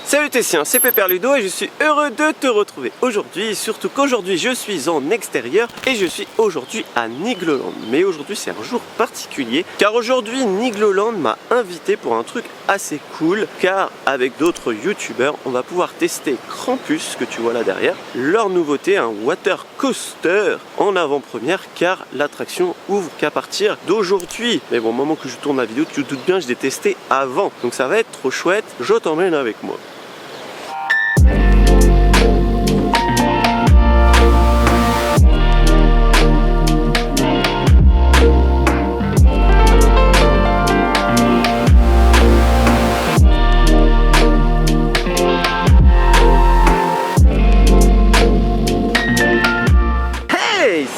Salut Tessien, c'est Pépère Ludo et je suis heureux de te retrouver aujourd'hui, surtout qu'aujourd'hui je suis en extérieur et je suis aujourd'hui à Nigloland. Mais aujourd'hui c'est un jour particulier car aujourd'hui Nigloland m'a invité pour un truc assez cool, car avec d'autres youtubeurs on va pouvoir tester Krampus, que tu vois là derrière, leur nouveauté, un water coaster en avant-première car l'attraction ouvre qu'à partir d'aujourd'hui. Mais bon, au moment que je tourne la vidéo, tu te doutes bien, je l'ai testé avant, donc ça va être trop chouette, je t'emmène avec moi.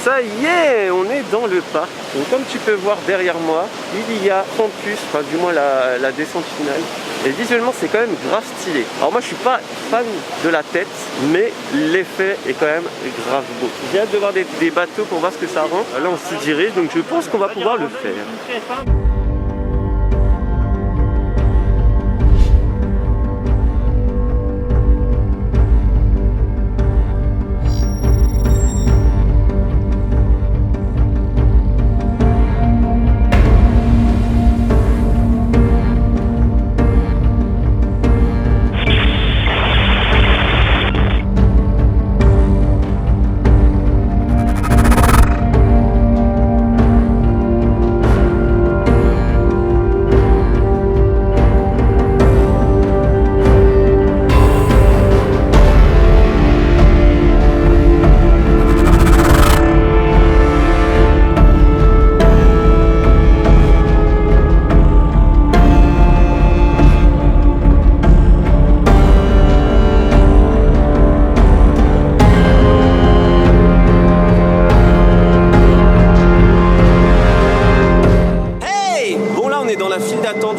Ça y est, on est dans le parc. Donc comme tu peux voir derrière moi, il y a Krampus, enfin du moins la descente finale. Et visuellement c'est quand même grave stylé. Alors moi je suis pas fan de la tête, mais l'effet est quand même grave beau. J'ai hâte de voir des bateaux pour voir ce que ça rend. Là on s'y dirige, donc je pense qu'on va pouvoir le faire.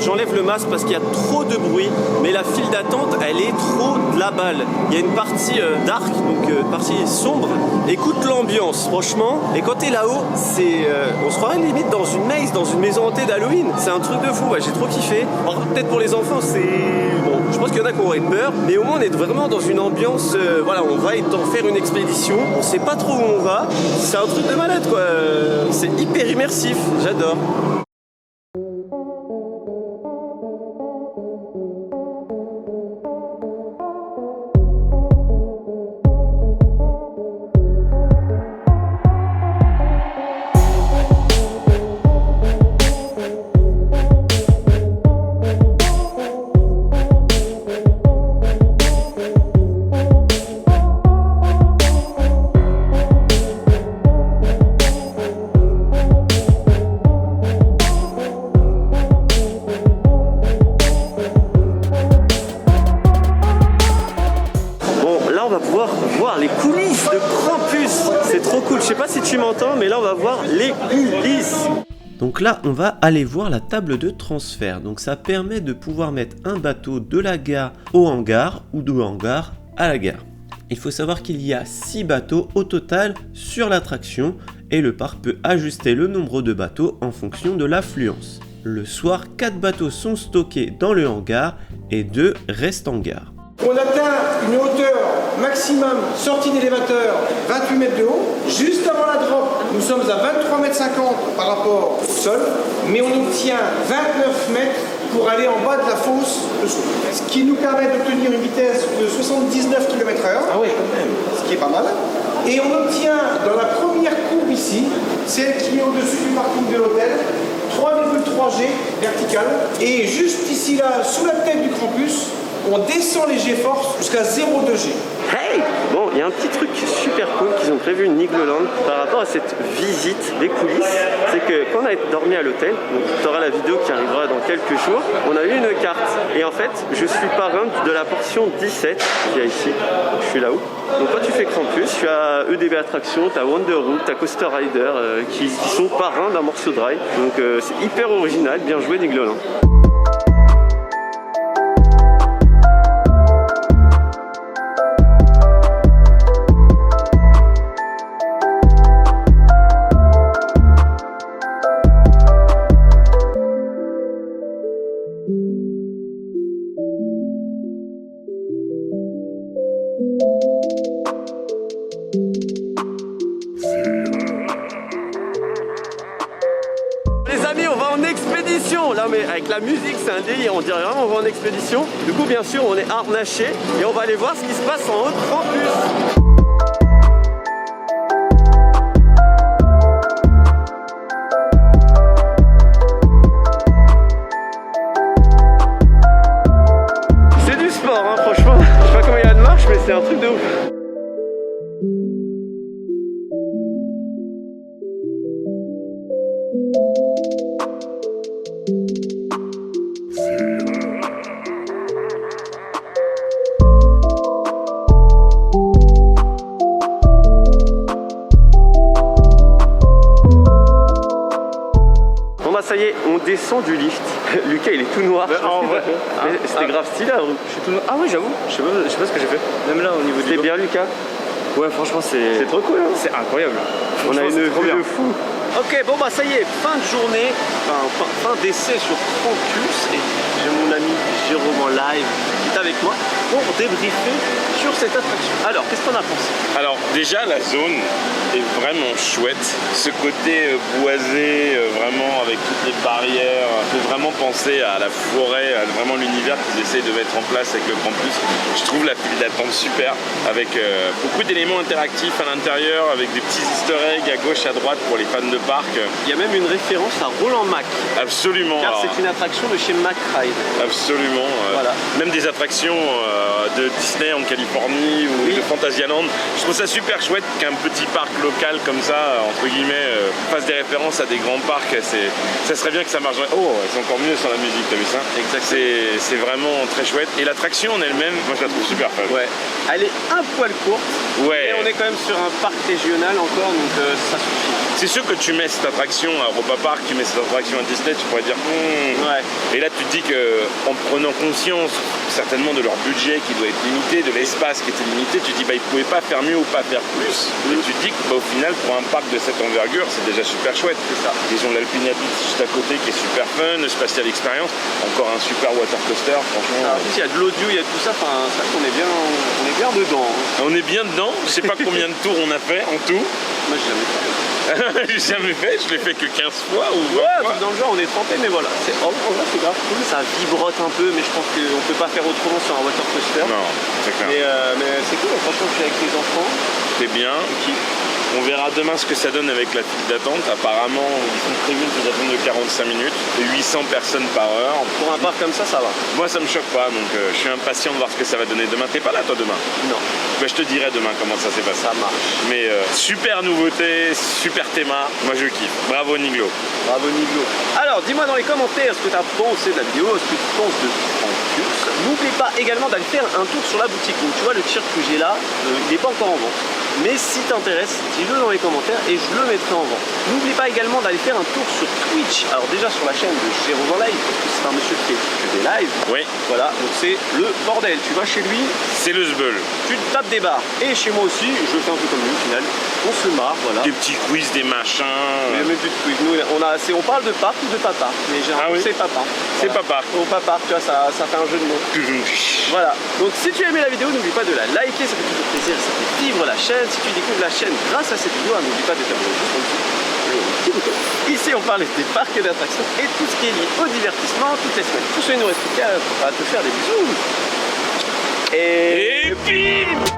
J'enlève le masque parce qu'il y a trop de bruit, mais la file d'attente elle est trop de la balle. Il y a une partie dark, donc partie sombre. Écoute l'ambiance franchement, et quand t'es là-haut, c'est on se croirait limite dans une maze, dans une maison hantée d'Halloween. C'est un truc de fou, ouais, j'ai trop kiffé. Peut-être pour les enfants c'est bon, je pense qu'il y en a qui auraient peur, mais au moins on est vraiment dans une ambiance voilà, on va faire une expédition, on sait pas trop où on va, c'est un truc de malade quoi. C'est hyper immersif, j'adore. Voir les coulisses de Krampus, c'est trop cool. Je sais pas si tu m'entends, mais là on va voir les coulisses. Donc là on va aller voir la table de transfert. Donc ça permet de pouvoir mettre un bateau de la gare au hangar ou de hangar à la gare. Il faut savoir qu'il y a 6 bateaux au total sur l'attraction et le parc peut ajuster le nombre de bateaux en fonction de l'affluence. Le soir, 4 bateaux sont stockés dans le hangar et 2 restent en gare. On atteint une hauteur maximum sortie d'élévateur 28 mètres de haut. Juste avant la drop, nous sommes à 23,50 mètres par rapport au sol, mais on obtient 29 mètres pour aller en bas de la fosse dessous. Ce qui nous permet d'obtenir une vitesse de 79 km/h. Ah oui, quand même. Ce qui est pas mal. Et on obtient dans la première courbe ici, celle qui est au-dessus du parking de l'hôtel, 3,3 G vertical. Et juste ici là, sous la tête du Krampus, on descend les G-force jusqu'à 0,2 G. Hey! Bon, il y a un petit truc super cool qu'ils ont prévu Nigloland par rapport à cette visite des coulisses. C'est que quand on a dormi à l'hôtel, donc tu auras la vidéo qui arrivera dans quelques jours, on a eu une carte. Et en fait, je suis parrain de la portion 17 qu'il y a ici. Je suis là-haut. Donc quand tu fais Krampus, tu as EDB Attraction, tu as Wonderwood, tu as Coaster Rider qui sont parrains d'un morceau de ride. Donc c'est hyper original, bien joué Nigloland. vraiment là, mais avec la musique, c'est un délire. On dirait vraiment on va en expédition. Du coup, bien sûr, on est harnaché et on va aller voir ce qui se passe en haut de campus. Franchement, je sais pas combien il y a de marche, mais c'est un truc de ouf. Bon bah ça y est, on descend du lift. Lucas il est tout noir. C'était grave stylé. Ah oui, j'avoue, je sais pas ce que j'ai fait. Même là au niveau du C'était bien Lucas. Ouais, franchement c'est trop cool hein. C'est incroyable. On a une vue de fou. Ok, bon bah ça y est, fin de journée, fin d'essai sur Campus et j'ai mon ami Jérôme en live qui est avec moi pour débriefer sur cette attraction. Alors, qu'est-ce qu'on a pensé? Alors déjà la zone est vraiment chouette, ce côté boisé, vraiment avec toutes les barrières, fait vraiment penser à la forêt, à vraiment l'univers qu'ils essayent de mettre en place avec le campus. Je trouve la file d'attente super, avec beaucoup d'éléments interactifs à l'intérieur, avec des petits easter eggs à gauche, à droite pour les fans de parc. Il y a même une référence à Roland Mac. Absolument. Car c'est une attraction de chez Mack Ride. Absolument. Voilà. Même des attractions de Disney en Californie ou de Fantasyland. Je trouve ça super chouette qu'un petit parc local comme ça, entre guillemets, fasse des références à des grands parcs. Ça serait bien que ça marche. Oh, c'est encore mieux sans la musique, t'as vu ça? Exactement. C'est vraiment très chouette. Et l'attraction en elle-même, moi je la trouve super fun. Ouais. Elle est un poil courte. Ouais. Mais on est quand même sur un parc régional encore, donc ça suffit. C'est sûr que tu mets cette attraction à Europa Park, tu mets cette attraction à Disney, tu pourrais dire ouais. Et là tu te dis qu'en prenant conscience certainement de leur budget qui doit être limité, de l'espace qui était limité, tu te dis bah ils pouvaient pas faire mieux ou pas faire plus. Et tu te dis que bah, au final pour un parc de cette envergure c'est déjà super chouette. C'est ça. Ils ont l'Alpina Beach juste à côté qui est super fun, le Spatial Experience, encore un super water coaster, franchement. Alors, en plus il y a de l'audio, il y a tout ça, enfin ça on est bien dedans. On est bien dedans, je sais pas combien de tours on a fait en tout. Moi j'ai jamais fait. J'ai jamais fait, je l'ai fait que 15 fois ou 20 fois. Dans le genre on est trempé, mais voilà, c'est grave cool, ça vibrote un peu, mais je pense qu'on peut pas faire autrement sur un water coaster. Non, c'est clair. Mais c'est cool, franchement je suis avec les enfants. C'est bien. On verra demain ce que ça donne avec la file d'attente. Apparemment, ils sont prévus une file d'attente de 45 minutes, et 800 personnes par heure. Pour un parc comme ça, ça va. Moi, ça me choque pas, donc je suis impatient de voir ce que ça va donner demain. T'es pas là, toi, demain? Non. Bah, je te dirai demain comment ça s'est passé. Ça marche. Mais super nouveauté, super théma. Moi, je kiffe. Bravo, Niglo. Bravo, Niglo. Alors, dis-moi dans les commentaires ce que tu as pensé de la vidéo, ce que tu penses de Campus. N'oublie pas également d'aller faire un tour sur la boutique. Donc, tu vois, le t-shirt que j'ai là, il n'est pas encore en vente. Mais si t'intéresse, dis-le dans les commentaires et je le mettrai en vente. N'oublie pas également d'aller faire un tour sur Twitch. Alors déjà sur la chaîne de Jérôme en live, parce que c'est un monsieur qui fait des lives. Oui. Voilà, donc c'est le bordel. Tu vas chez lui, c'est le zbeul. Tu te tapes des barres. Et chez moi aussi, je fais un peu comme lui au final. On se marre, voilà. Des petits quiz, des machins. Mais même plus de quiz. Nous, on parle de parc ou de papa. Mais j'ai c'est papa. C'est papa. Au papa, tu vois, ça fait un jeu de mots. Voilà. Donc si tu as aimé la vidéo, n'oublie pas de la liker, ça fait toujours plaisir, ça fait vivre la chaîne. Si tu découvres la chaîne grâce à cette vidéo, n'oublie pas de t'abonner juste en dessous. Petit bouton. Ici, on parle des parcs d'attractions et tout ce qui est lié au divertissement toutes les semaines. Tout ça, il nous reste plus qu'à te faire des bisous. Et bim!